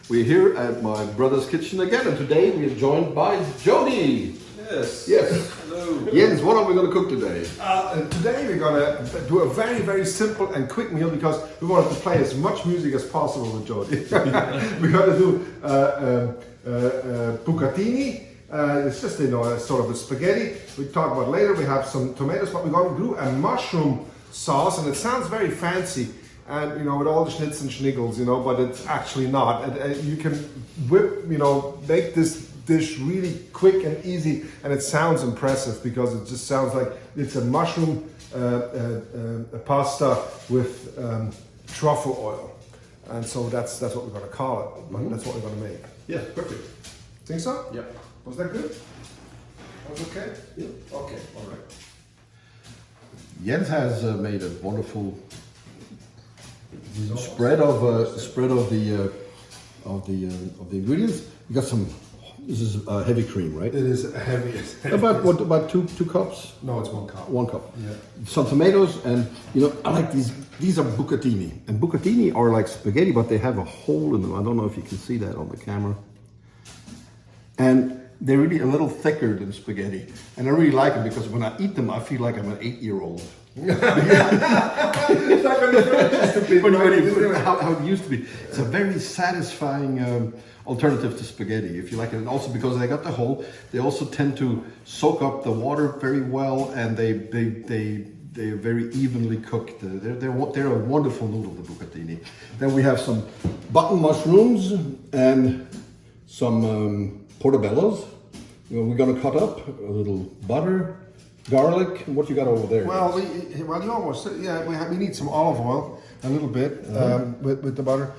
We're here at my brother's kitchen again, and today we are joined by Jody. Yes. Yes. Hello. Jens, what are we going to cook today? Today we're going to do a very simple and quick meal because we wanted to play as much music as possible with Jody. We're going to do bucatini. It's just a sort of a spaghetti. We'll talk about later. We have some tomatoes, but we're going to do a mushroom sauce, and it sounds very fancy. And with all the schnitz and schniggles, but it's actually not. You can make this dish really quick and easy, and it sounds impressive because it just sounds like it's a mushroom a pasta with truffle oil, and so that's what we're going to call it. But that's what we're going to make. Yeah, perfect. Think so? Yeah. Was that good? That was okay? Yeah. Okay. All right. Jens has made a wonderful spread of the ingredients. You got some. This is heavy cream, right? It is heavy. About what? About two cups? No, it's 1 cup. 1 cup. Yeah. Some tomatoes, and I like these. These are bucatini, and bucatini are like spaghetti, but they have a hole in them. I don't know if you can see that on the camera. And they're really a little thicker than spaghetti, and I really like them because when I eat them, I feel like I'm an 8-year-old. It's like when it used to be. How it used to be. It's a very satisfying alternative to spaghetti, if you like it. And also because they got the hole, they also tend to soak up the water very well, and they're very evenly cooked. They're a wonderful noodle, the bucatini. Then we have some button mushrooms and some portobellos. We're going to cut up a little butter, garlic. What you got over there? Well, you almost we need some olive oil, a little bit with the butter.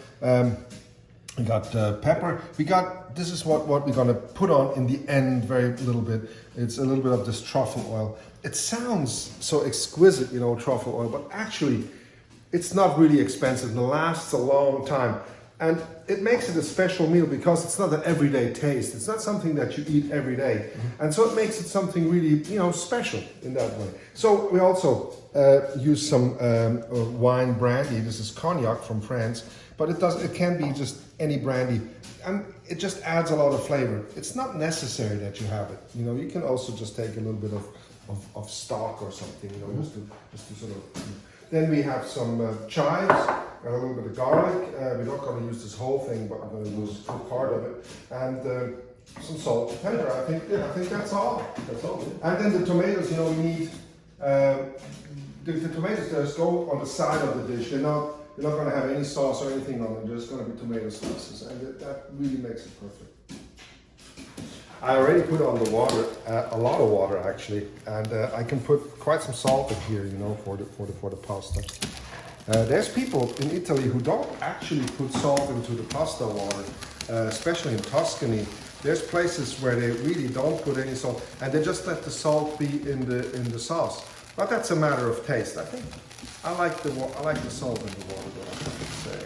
We got pepper. This is what we're going to put on in the end, very little bit. It's a little bit of this truffle oil. It sounds so exquisite, truffle oil, but actually it's not really expensive. It lasts a long time. And it makes it a special meal because it's not an everyday taste. It's not something that you eat every day. And so it makes it something really, special in that way. So we also use some wine brandy. This is cognac from France, but it can be just any brandy. And it just adds a lot of flavor. It's not necessary that you have it. You can also just take a little bit of stock or something, just to sort of. Then we have some chives and a little bit of garlic. We're not going to use this whole thing, but I'm going to use a part of it. And some salt and pepper. I think that's all. That's all. And then the tomatoes, we need. The tomatoes just go on the side of the dish. You're not going to have any sauce or anything on them. They're just going to be tomato sauces, and that really makes it perfect. I already put on the water, a lot of water actually, and I can put quite some salt in here, for the pasta. There's people in Italy who don't actually put salt into the pasta water, especially in Tuscany. There's places where they really don't put any salt, and they just let the salt be in the sauce. But that's a matter of taste. I think I like the salt in the water, though, I have to say.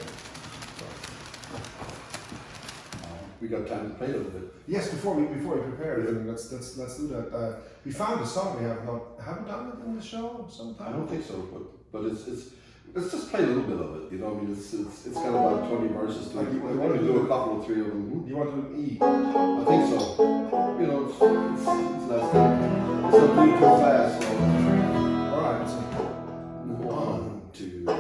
We got time to play a little bit. Yes, before we prepare everything, let's do that. We found a song we haven't done it in the show sometime. I don't think so, but it's let's just play a little bit of it. It's kind of about 20 verses to it. I want to do a couple or 3 of them. You want to do an E? I think so. It's nice. It's a beautiful class. So. All right. 1, 2, 3.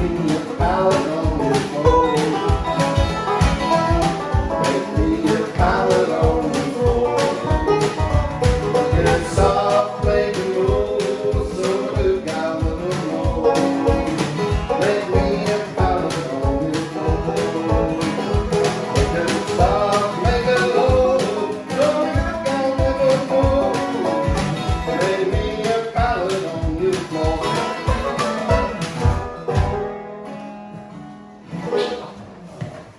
me a pallet on the floor. Make me a pallet on the floor. Get soft, make it move, so good, got a little more. Make me a pallet on the floor. Get soft, make it move, so good, got a little more. Make me a pallet on the floor.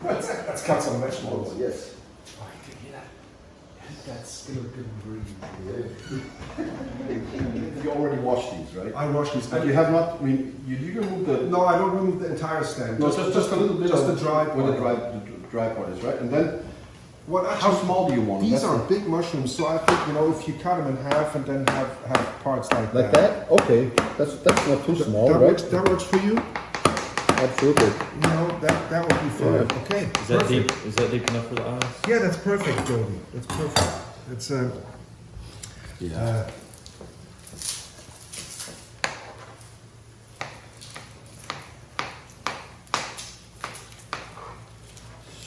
Let's cut some vegetables. Yes. Oh, you can hear that? That's still good and green. You already washed these, right? I wash these. But you have not, I mean, you do remove the... No, I don't remove the entire stem. No, just a little bit just of the dry where the part. dry part is, right? And then, What how actually, small do you want them? these That's are big mushrooms, so I think, you know, if you cut them in half and then have parts like like that? Okay, that's not too small, That right? works for you? Absolutely. You know, that would be fine. Yeah. Okay. Is that perfect. deep? Is that deep enough for the eyes? Yeah, that's perfect, Jody. That's perfect. It's Yeah.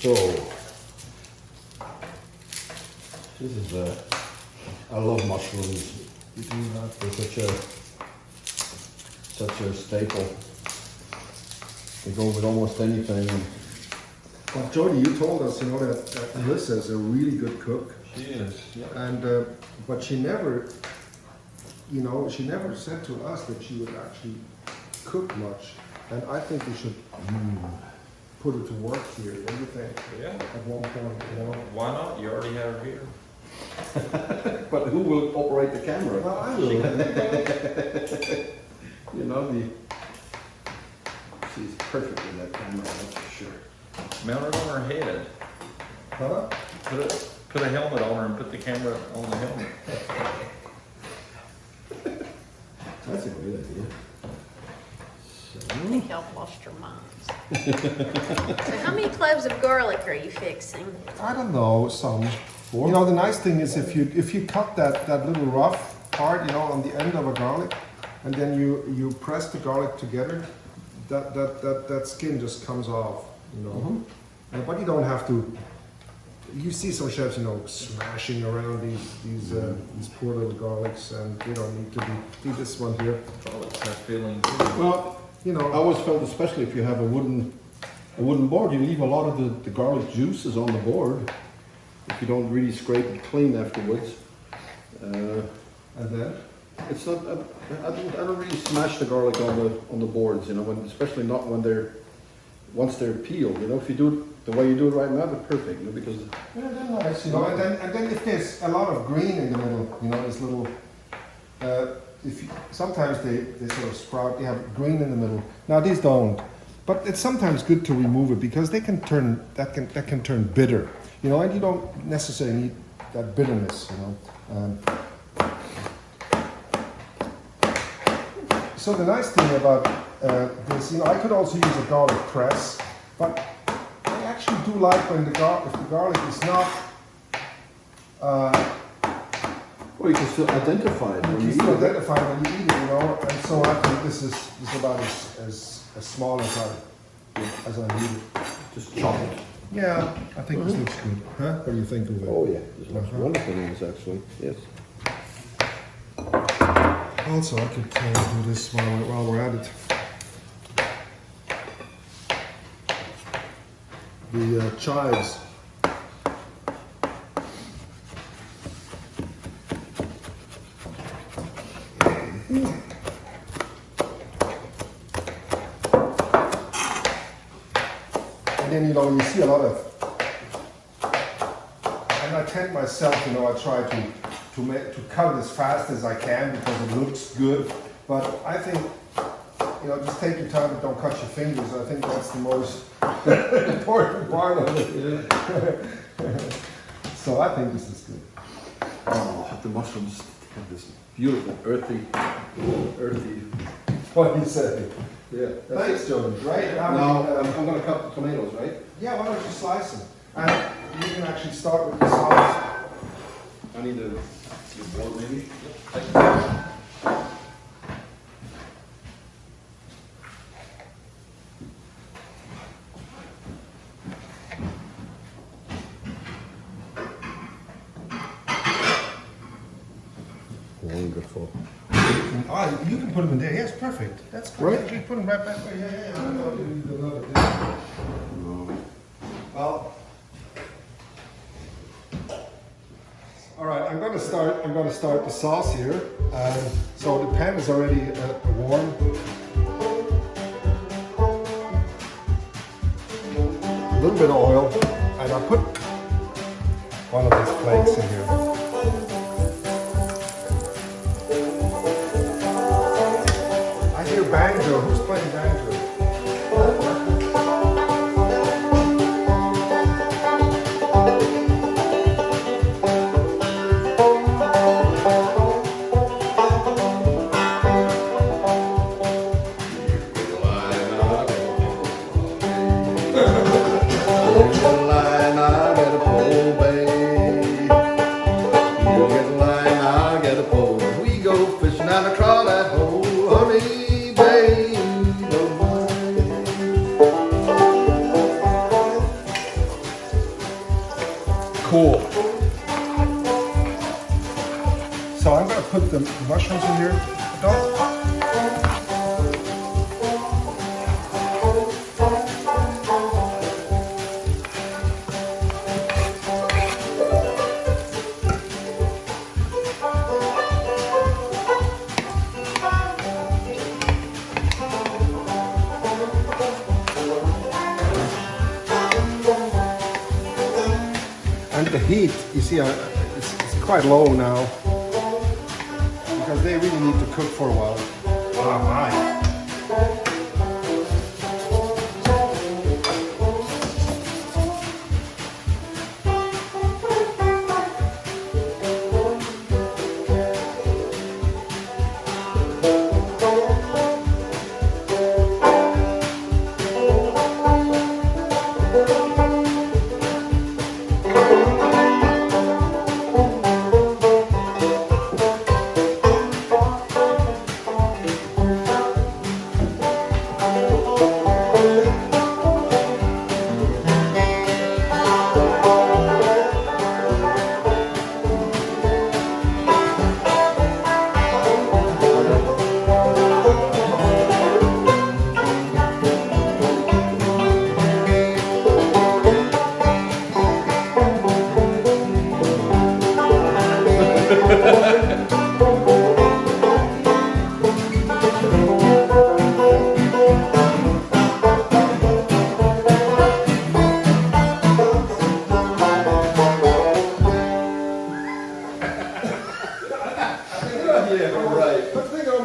So, this is I love mushrooms. You do that. They're such a staple. They go with almost anything. well, Jody, you told us, you know, that Alyssa is a really good cook, She is. Yeah. and but she never, you know, she never said to us that she would actually cook much, and I think we should put her to work here. What do you think? Yeah. At one point, you know. Why not? You already have her here. But who will operate the camera? Well, I will. You know, she's perfect with that camera, that's for sure. Mount it on her head. Huh? Put a helmet on her and put the camera on the helmet. That's a great idea. I think y'all lost your minds. So how many cloves of garlic are you fixing? I don't know, some. Four? You know, the nice thing is if you cut that little rough part, you know, on the end of a garlic, and then you press the garlic together, that skin just comes off, you know. But you don't have to. You see some chefs, you know, smashing around these poor little garlics, and they don't need to be. See this one here, Garlic's have feelings. Well, you I know. always felt, especially if you have a wooden board, you leave a lot of the garlic juices on the board if you don't really scrape it clean afterwards. And then. It's not. I don't really smash the garlic on the boards, you know, especially not when once they're peeled. You know, if you do it the way you do it right now, they're perfect. You know, because Yeah, they're nice, you know. And then if there's a lot of green in the middle, you know, this little. Sometimes they sort of sprout. They have green in the middle. Now these don't, but it's sometimes good to remove it because they can turn that can turn bitter, you know, and you don't necessarily need that bitterness, you know. So the nice thing about this, you know, I could also use a garlic press, but I actually do like when if the garlic is not. well, you can still identify it when You you still eat it. identify when you eat it, you know, and so I think this is about as small as I need it. Just chop it. Yeah, I think this looks good. Huh? What do you think of it? Oh yeah, this looks wonderful in this actually. Yes. Also, I could do this while we're at it. The chives. And then, you know, you see a lot of, and I tend myself, you know, I try to cut it as fast as I can because it looks good. But I think, you know, just take your time and don't cut your fingers. I think that's the most important part of it. So I think this is good. Oh, the mushrooms have this beautiful earthy. What do you say? Yeah. Thanks, Jody. Right Now I'm going to cut the tomatoes, right? Yeah, why don't you slice them? And you can actually start with the sauce. I need a board maybe. Truffle. Oh, you can put them in there. Yes, perfect. That's good. Right? Actually, put them right back there. Yeah. I know you need a lot of this. Well, all right. I'm going to start the sauce here. So the pan is already warm. A little bit of oil, and I'll put one of these flakes in here. I hear banjo. Who's playing banjo? Cool. So I'm going to put the mushrooms in here. And the heat, you see, it's quite low now because they really need to cook for a while. Oh my.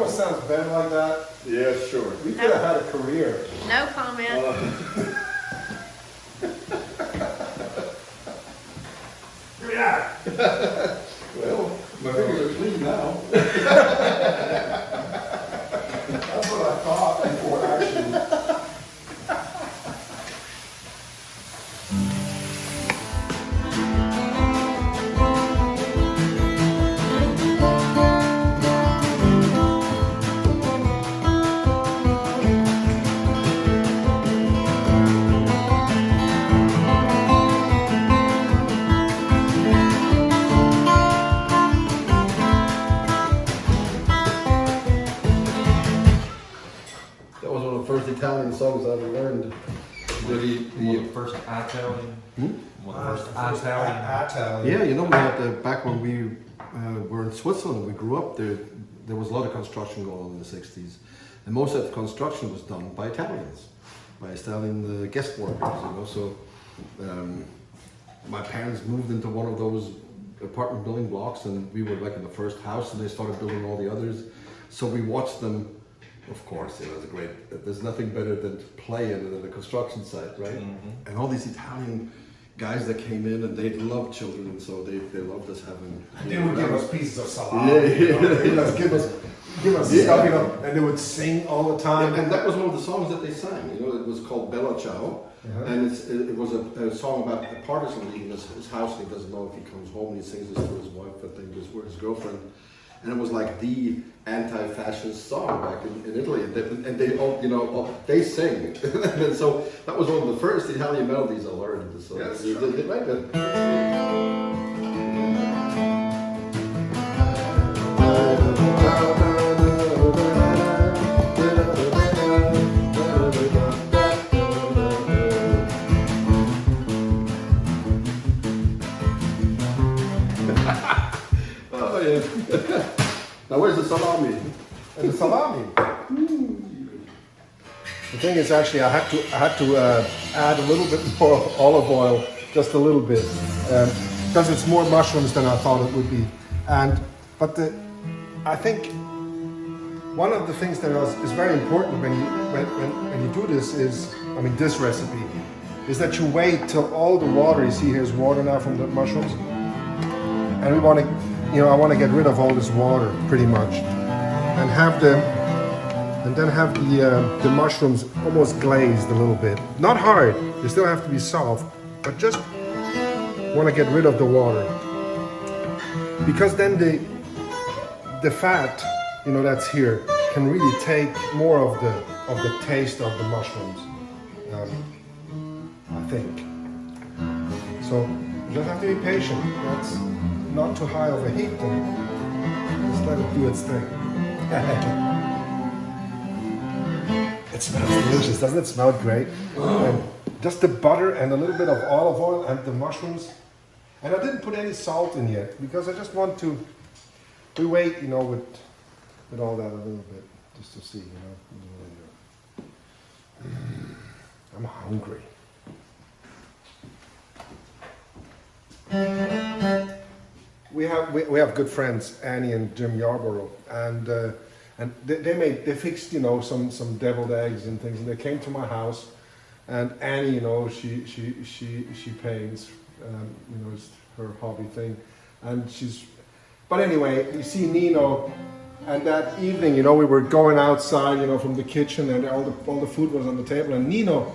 Sounds better like that. Yeah, sure. We could have had a career. No comment. Yeah. Well, my fingers are clean now. That's what I thought before action. First Italian songs I ever learned. The first Italian. First Italian. Yeah, you know, we had back when we were in Switzerland, we grew up there. There was a lot of construction going on in the '60s, and most of the construction was done by Italians, by Italian guest workers. You know, so my parents moved into one of those apartment building blocks, and we were like in the first house, and they started building all the others. So we watched them. Of course, it was great. There's nothing better than to play in the construction site, right? Mm-hmm. And all these Italian guys that came in, and they loved children, and so they loved us having. They would give us pieces of salami. Yeah. You know? They would give us stuff, you know, and they would sing all the time. Yeah, and that was one of the songs that they sang. You know, it was called Bella Ciao, and it was a song about a partisan leaving his house, and he doesn't know if he comes home. And he sings this to his wife, I think, his girlfriend. And it was like the anti-fascist song back in Italy, and they all, you know, they sing. And so that was one of the first Italian melodies I learned. So yes, they like that. where's the salami? And the salami. The thing is, actually, I had to add a little bit more olive oil, just a little bit, because it's more mushrooms than I thought it would be. But I think one of the things that is very important when you do this is, I mean, this recipe, is that you wait till all the water, you see here's water now from the mushrooms, and we want to, you know, I want to get rid of all this water pretty much, and then have the mushrooms almost glazed a little bit. Not hard, they still have to be soft, but just want to get rid of the water, because then the fat, you know, that's here can really take more of the taste of the mushrooms. I think. So you just have to be patient. That's not too high of a heat, and just let it do its thing. It smells delicious, doesn't it smell great? And just the butter and a little bit of olive oil and the mushrooms. And I didn't put any salt in yet because I just want to wait, you know, with all that a little bit, just to see, you know. I'm hungry. We have good friends, Annie and Jim Yarborough, and they fixed, you know, some deviled eggs and things, and they came to my house, and Annie, you know, she paints, you know, it's her hobby thing, and but anyway, you see Nino, and that evening, you know, we were going outside, you know, from the kitchen, and all the food was on the table, and Nino,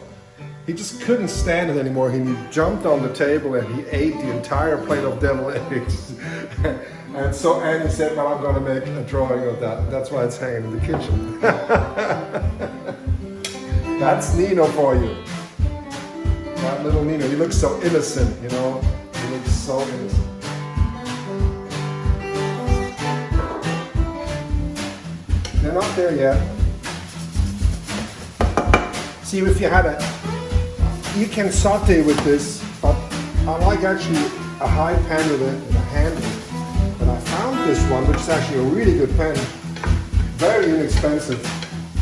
he just couldn't stand it anymore. He jumped on the table and he ate the entire plate of deviled eggs. And so Annie said, well, I'm going to make a drawing of that. That's why it's hanging in the kitchen. That's Nino for you. That little Nino. He looks so innocent, you know. He looks so innocent. They're not there yet. See, if you had you can saute with this, but I like actually a high pan with a handle. But I found this one, which is actually a really good pan, very inexpensive.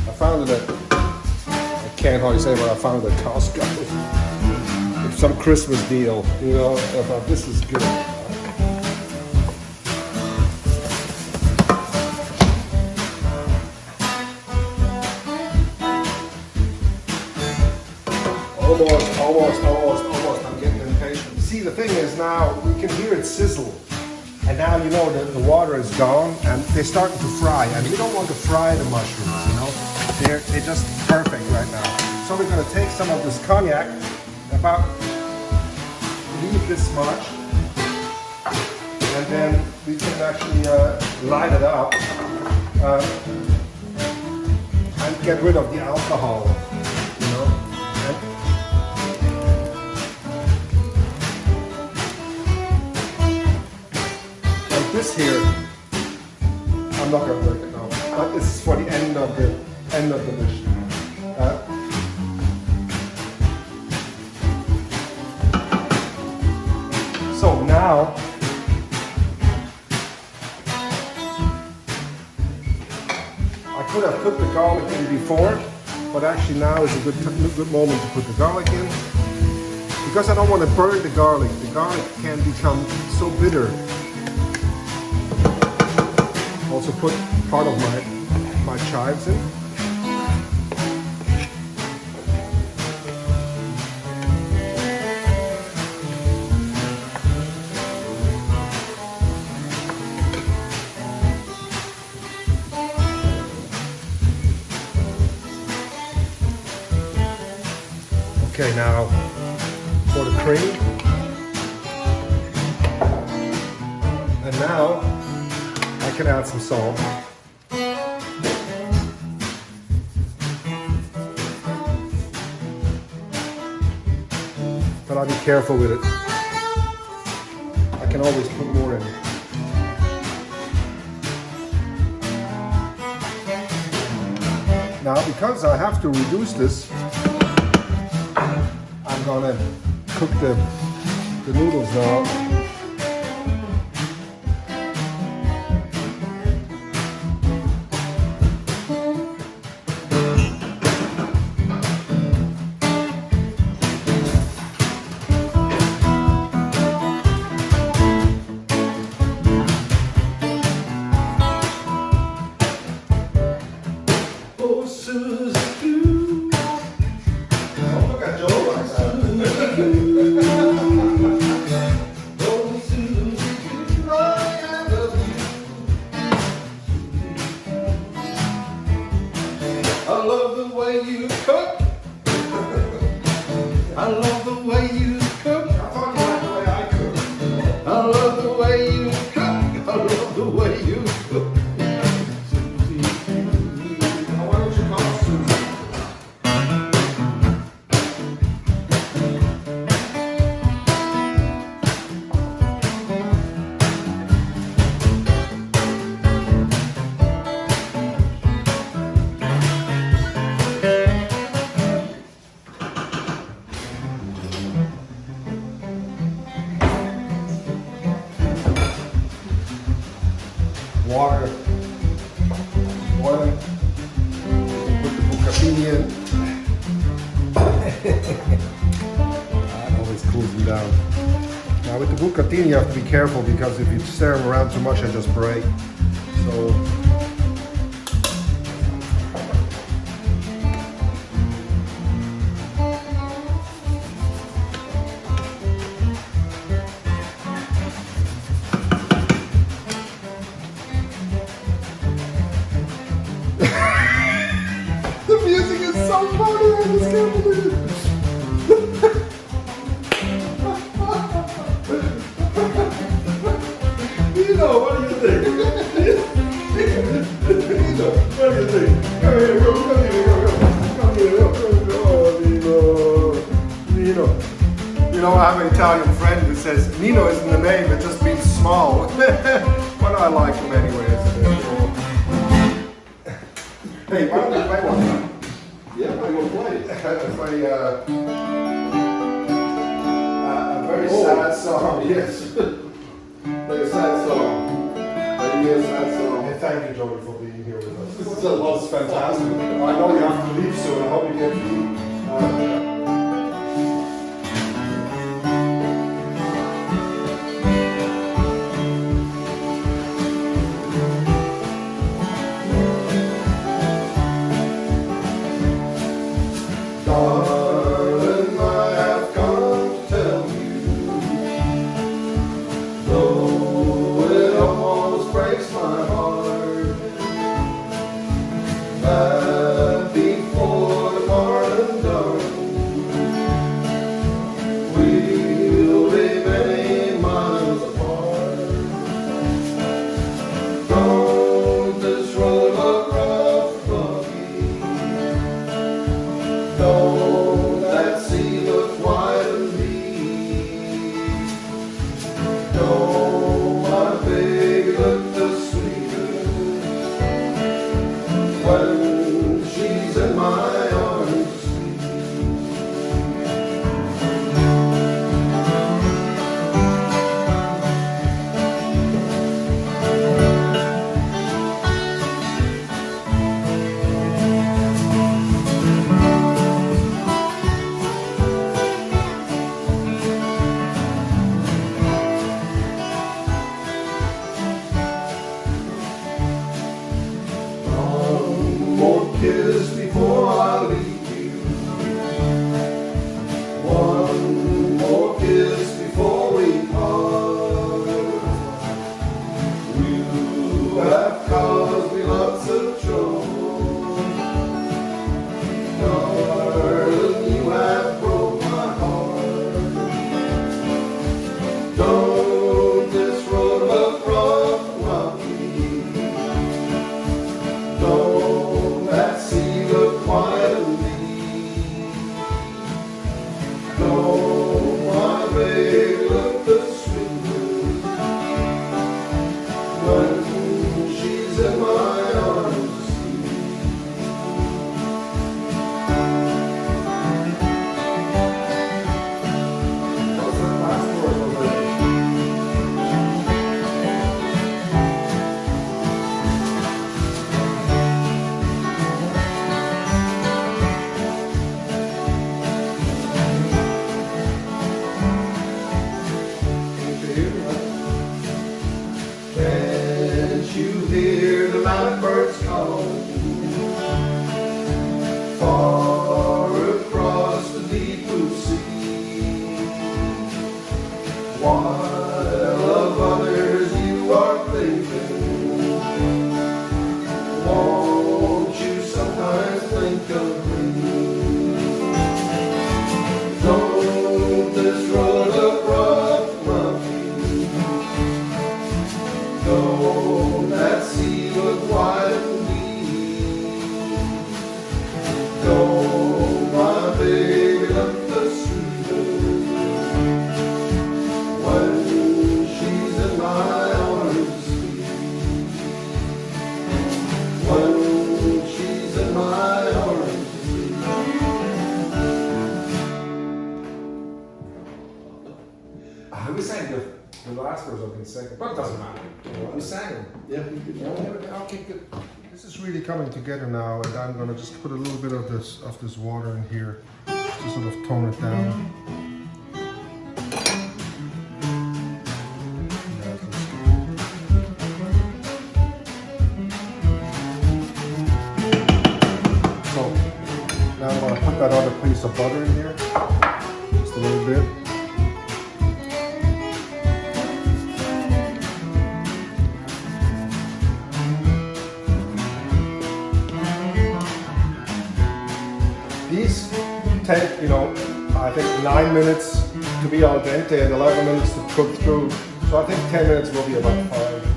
I found it at, I can't hardly say what I found it at Costco. It's some Christmas deal, you know. I thought this is good. Almost, I'm getting impatient. See, the thing is now, we can hear it sizzle. And now, you know, the water is gone, and they're starting to fry. And we don't want to fry the mushrooms, you know. They're just perfect right now. So we're going to take some of this cognac, about, leave this much, and then we can actually light it up and get rid of the alcohol, you know. This here, I'm not going to work it now, but this is for the end of the dish. So now, I could have put the garlic in before, but actually now is a good moment to put the garlic in, because I don't want to burn the garlic. The garlic can become so bitter. Also put part of my chives in. Okay, now for the cream. And now I can add some salt. But I'll be careful with it. I can always put more in. Now, because I have to reduce this, I'm gonna cook the noodles now. I love the way you cook. I thought you liked the way I cook. I love the way you cook. I love the way you cook. Now, why don't you call Susie? Water boiling. Put the bucatini in. That always cools me down. Now with the bucatini you have to be careful because if you stir them around too much they just break. So the music is so funny, I just can't believe it. Nino, what do you think? Nino, what do you think? Come here, come here, come here, oh, Nino. You know, I have an Italian friend who says Nino isn't a name, it just means small. But I like him anyway. Hey, why don't we play one? Yeah, I will play. Play a very sad song. Yes. Play a sad song. Play me a sad song. Hey, thank you, Jody, for being here with us. This was fantastic. I know you have to leave soon. I hope you get to Darling, I have come to tell you, though it almost breaks my heart, that before the part of we sang the last verse in second, but it doesn't matter. You know, we sang them. Yeah. Okay, good. This is really coming together now, and I'm gonna just put a little bit of this water in here to sort of tone it down. So now I'm gonna put that other piece of butter in here, just a little bit. These take, you know, I think 9 minutes to be al dente and 11 minutes to cook through. So I think 10 minutes will be about 5.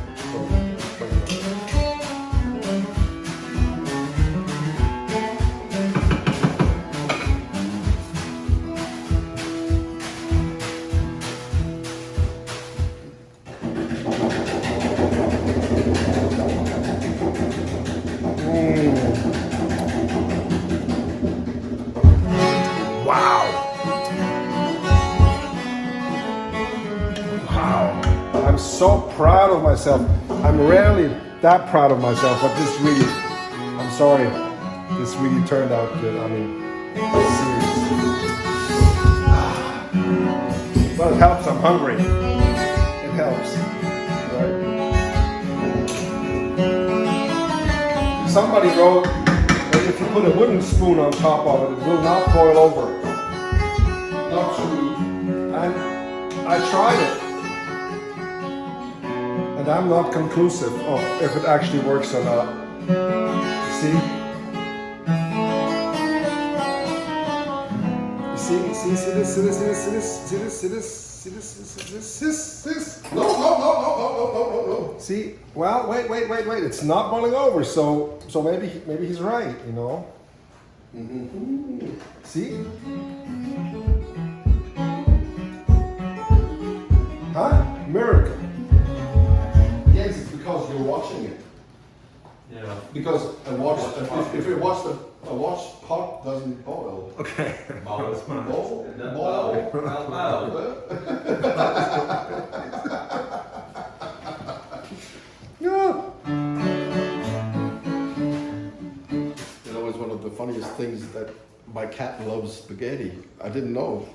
I'm so proud of myself. I'm rarely that proud of myself, but this really, I'm sorry, this really turned out good. I mean, serious. Well, it helps, I'm hungry. It helps, right? Somebody wrote that if you put a wooden spoon on top of it, it will not boil over. Not true. And I tried it. And I'm not conclusive of if it actually works or not. See? See this? No. See? Well, wait. It's not boiling over, so maybe he's right, you know? See? Huh? Miracle. Yes, it's because you're watching it. Yeah. Because if you watch a watched pot doesn't boil. Okay. Boil. Yeah. You know, it's one of the funniest things that my cat loves spaghetti. I didn't know.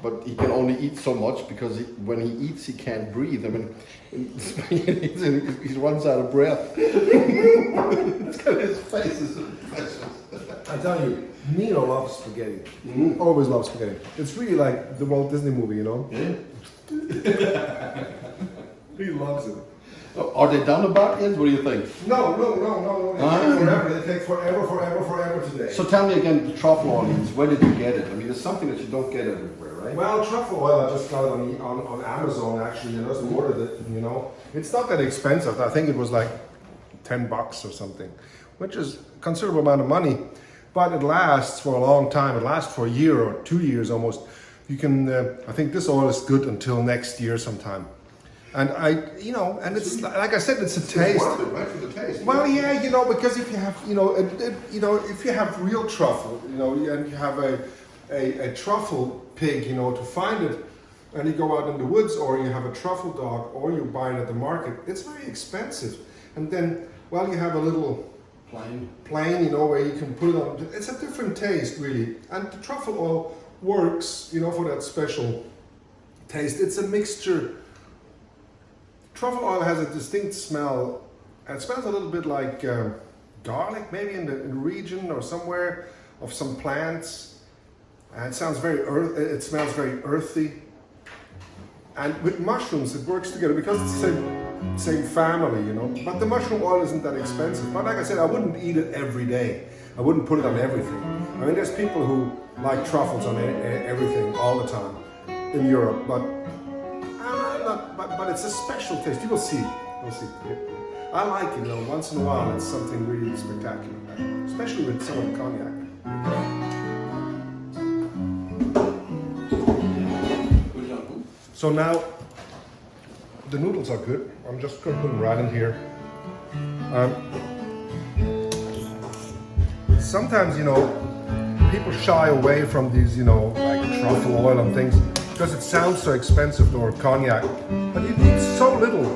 But he can only eat so much because when he eats, he can't breathe. I mean, he runs out of breath. His face is precious. I tell you, Nino loves spaghetti. Always loves spaghetti. It's really like the Walt Disney movie, you know? Yeah. He loves it. Are they done about yet? What do you think? No. They take forever. They take forever today. So tell me again, the truffle oils, where did you get it? I mean, it's something that you don't get everywhere, right? Well, truffle oil, I just got it on Amazon actually. I just ordered it, you know. It's not that expensive. I think it was like $10 or something, which is a considerable amount of money. But it lasts for a long time. It lasts for a year or 2 years almost. You can, I think this oil is good until next year sometime. And and it's like I said, it's a taste. It's worth it, right, for the taste. Well, yeah, because if you have, if you have real truffle, and you have a truffle pig, to find it, and you go out in the woods, or you have a truffle dog, or you buy it at the market, it's very expensive. And then, you have a little plain, where you can put it on. It's a different taste, really. And the truffle oil works, for that special taste. It's a mixture. Truffle oil has a distinct smell. It smells a little bit like garlic, maybe in the region or somewhere of some plants. And it smells very earthy. And with mushrooms, it works together because it's the same family, But the mushroom oil isn't that expensive. But like I said, I wouldn't eat it every day. I wouldn't put it on everything. I mean, there's people who like truffles on everything all the time in Europe, but it's a special taste. You will see. You'll see. I like it, once in a while it's something really spectacular, especially with some of the cognac. So now the noodles are good. I'm just going to put them right in here. Sometimes, people shy away from these, you know, like truffle oil and things because it sounds so expensive, or cognac. But you need so little,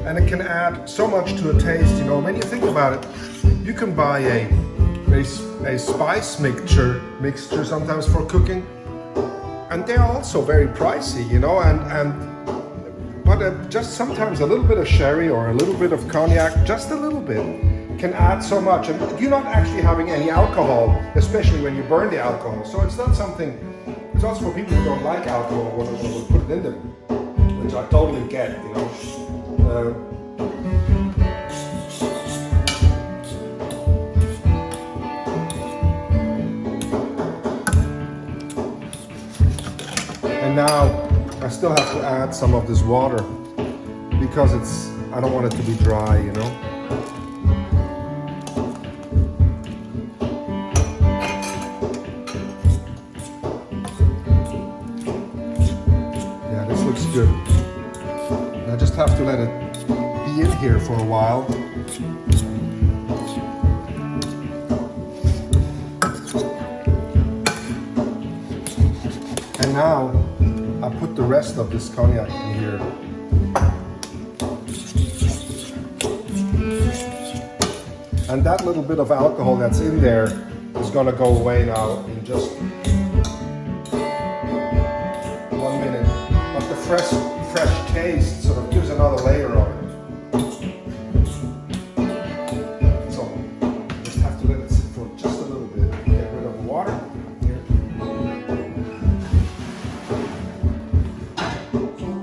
and it can add so much to a taste. You know, when you think about it, you can buy a spice mixture sometimes for cooking, and they're also very pricey. You know, but just sometimes a little bit of sherry or a little bit of cognac, just a little bit, can add so much. And you're not actually having any alcohol, especially when you burn the alcohol. So it's not something, it's also for people who don't like alcohol, when we put it in them, which I totally get, you know. And now I still have to add some of this water because I don't want it to be dry, you know. Yeah, this looks good. I just have to let it be in here for a while. And now I put the rest of this cognac in here. And that little bit of alcohol that's in there is gonna go away now in just 1 minute. But the fresh taste sort of gives another layer on it. So just have to let it sit for just a little bit. Get rid of the water. Here.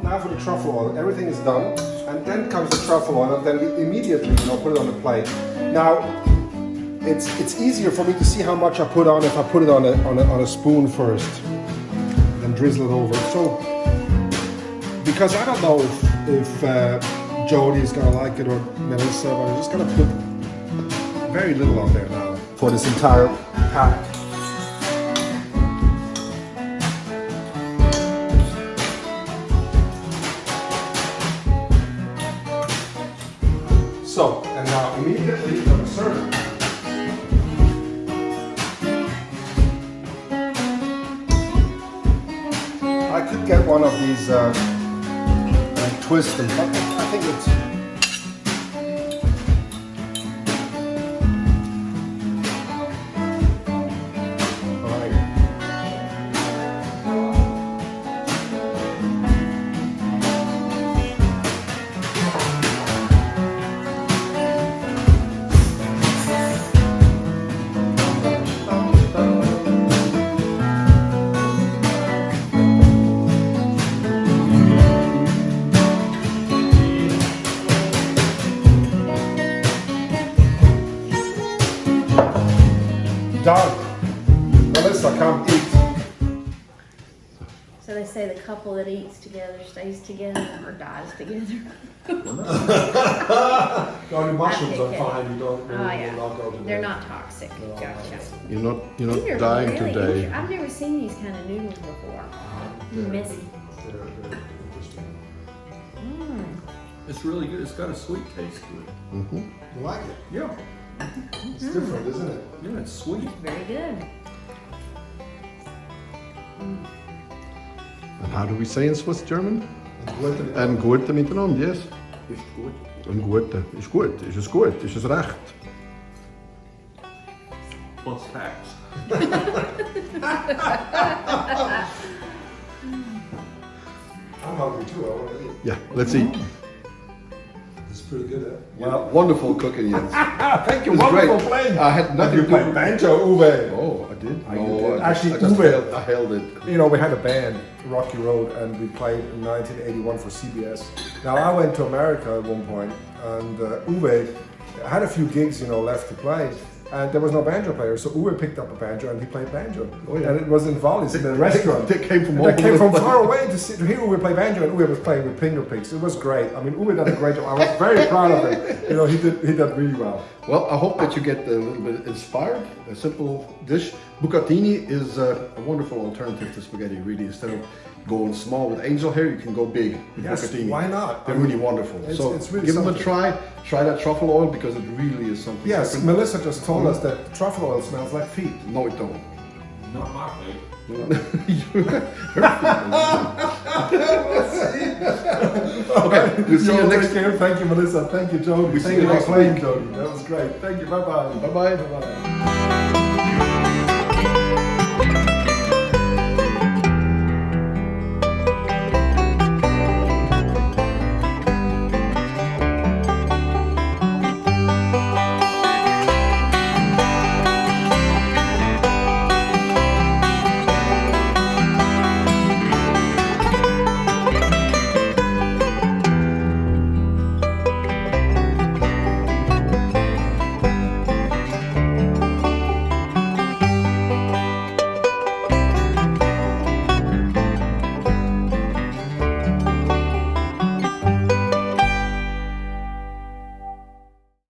Now for the truffle oil, everything is done, and then comes the truffle oil, and then we immediately, you know, put it on the plate. Now, it's easier for me to see how much I put on if I put it on a spoon first, and drizzle it over. So, because I don't know if Jody is gonna like it or Melissa, but I'm just gonna put very little on there now for this entire pack. So, and now immediately I'm gonna serve it. I could get one of these and twist them, but I think it's done. Melissa, come eat. So they say the couple that eats together stays together or dies together. No, the mushrooms are it. fine. You don't. Oh yeah, they're not toxic. Gotcha. You're not These are dying really today. I've never seen these kind of noodles before. Messy. They're interesting. It's really good. It's got a sweet taste to it. You like it? Yeah. It's different, isn't it? Yeah, it's sweet. Very good. And how do we say in Swiss German? It's Ein Gute miteinander, yes. It's good. Ein Gute. Ist gut. Ist es gut? Ist es recht? Plus tax. I'm hungry too. I want to eat. Yeah, let's eat. It's pretty good, eh? Well, wonderful cooking, Jens. Thank you. It was Wonderful great. playing. I had nothing You to played do. banjo, Uwe. Oh, I did? you No, did. I Actually, just Uwe. I held it. You know, we had a band, Rocky Road, and we played in 1981 for CBS. Now, I went to America at one point, and Uwe had a few gigs, you know, left to play. And there was no banjo player, so Uwe picked up a banjo and he played banjo. Oh, yeah. And it was in Wallis, in a restaurant. They came from all They came over from the far away to hear Uwe play banjo, and Uwe was playing with finger picks. It was great. I mean, Uwe did a great job. I was very proud of him. You know, he did really well. Well, I hope that you get a little bit inspired. A simple dish. Bucatini is a wonderful alternative to spaghetti, really. Instead of going small with angel hair, you can go big with Yes, bucatini. why not? They're I mean, really wonderful. So it's really give them a something. try. Try that truffle oil because it really is something Yes, different. Melissa just told us that truffle oil smells like feet. No, it don't. Not my food. Okay, we'll see you all next take care. Thank you, Melissa. Thank you, Jody. We see Thank you you for next playing, week. Jody. That was great. Thank you. Bye-bye. Bye bye. Bye-bye.